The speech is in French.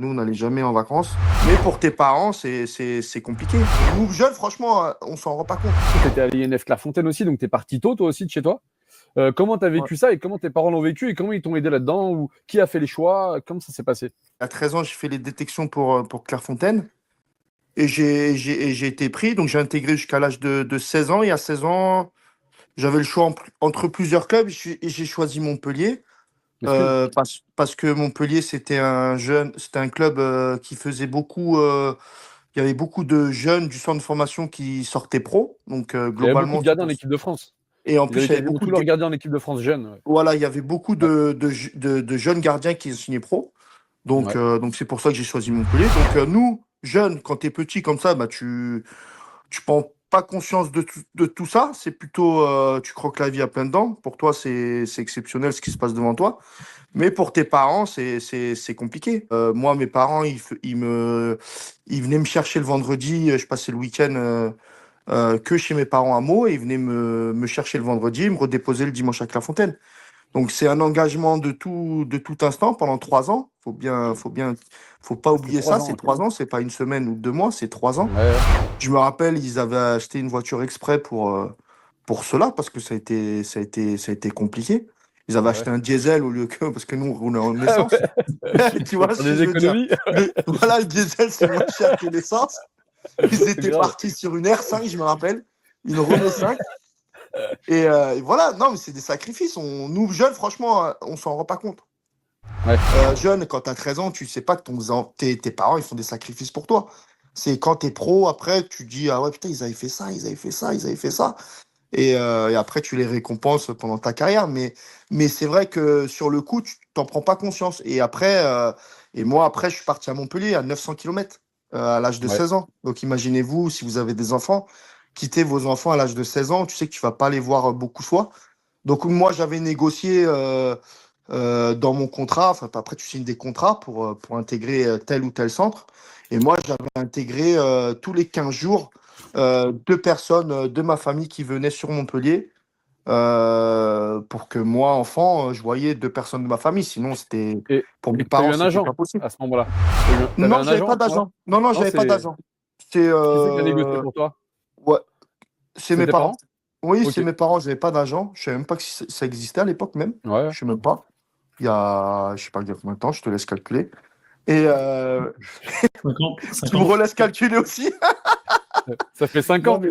Nous, on n'allait jamais en vacances. Mais pour tes parents, c'est compliqué. Nous, jeunes, franchement, on s'en rend pas compte. Tu étais à l'INF Clairefontaine aussi, donc tu es parti tôt, toi aussi, de chez toi. Comment tu as Ouais. vécu ça et comment tes parents l'ont vécu et comment ils t'ont aidé là-dedans ou qui a fait les choix? Comment ça s'est passé? À 13 ans, j'ai fait les détections pour Clairefontaine. Et j'ai été pris. Donc, j'ai intégré jusqu'à l'âge de 16 ans. Et à 16 ans, j'avais le choix entre plusieurs clubs. Et j'ai choisi Montpellier. Est-ce que Parce que Montpellier, c'était un club qui faisait beaucoup. Il y avait beaucoup de jeunes du centre de formation qui sortaient pro. Donc, il y avait beaucoup globalement, de c'est gardiens en pour ça. équipe de France. Et en Ils plus, avaient il y avait quasiment beaucoup tous de, leurs gardiens en équipe de France jeunes. Ouais. voilà, il y avait beaucoup Ouais. de jeunes gardiens qui signaient pro. Ouais. Donc c'est pour ça que j'ai choisi Montpellier. Donc, nous, jeunes, quand tu es petit comme ça, bah, tu prends pas conscience de tout ça. C'est plutôt, tu croques la vie à pleines dents. Pour toi, c'est exceptionnel ce qui se passe devant toi. Mais pour tes parents, c'est compliqué. Moi, mes parents, ils venaient me chercher le vendredi. Je passais le week-end que chez mes parents à Meaux et ils venaient me chercher le vendredi, me redéposer le dimanche à Clairefontaine. Donc, c'est un engagement de tout instant pendant 3 ans. Faut pas Presque oublier trois ça. ans. C'est Ouais. 3 ans, c'est pas une semaine ou 2 mois, c'est 3 ans. Ouais. Je me rappelle, ils avaient acheté une voiture exprès pour cela parce que ça a été compliqué. Ils avaient Ouais. acheté un diesel au lieu que, parce que nous, on roulait en Ah essence. ouais. Tu Pour vois faire ce que des je veux dire? économies. Voilà, le diesel, c'est moins cher que l'essence. Ils étaient Grave. partis sur une R5, je me rappelle, une Renault 5. Et voilà, non, mais c'est des sacrifices. Nous, jeunes, franchement, on s'en rend pas compte. Ouais. Jeune, quand tu as 13 ans, tu sais pas que tes parents, ils font des sacrifices pour toi. C'est quand tu es pro, après, tu dis, ah ouais, putain, ils avaient fait ça, ils avaient fait ça, ils avaient fait ça. Et après, tu les récompenses pendant ta carrière. Mais c'est vrai que sur le coup, tu t'en prends pas conscience. Et moi, après, je suis parti à Montpellier à 900 km à l'âge de Ouais. 16 ans. Donc imaginez-vous, si vous avez des enfants, quitter vos enfants à l'âge de 16 ans, tu sais que tu vas pas les voir beaucoup de fois. Donc moi, j'avais négocié dans mon contrat, enfin après tu signes des contrats pour intégrer tel ou tel centre. Et moi, j'avais intégré tous les 15 jours 2 personnes de ma famille qui venaient sur Montpellier pour que moi, enfant, je voyais 2 personnes de ma famille. Sinon, c'était Et pour mes tu as eu parents, un c'était agent pas possible. à ce moment-là. T'avais Non, un j'avais agent pas à ce moment-là? d'agent. Non, non, Non, j'avais pas c'est d'agent. C'est qui c'est qui a négocié pour toi? ouais, c'est C'est mes tes parents. parents? Oui, Ok. c'est mes parents. J'avais pas d'agent. Je savais même pas que ça existait à l'époque même. Ouais. Je sais même pas. Il y a, je sais pas il y a combien de temps. Je te laisse calculer. Et 50, tu me 50. relaisses calculer aussi. Ça fait cinq Non ans. mais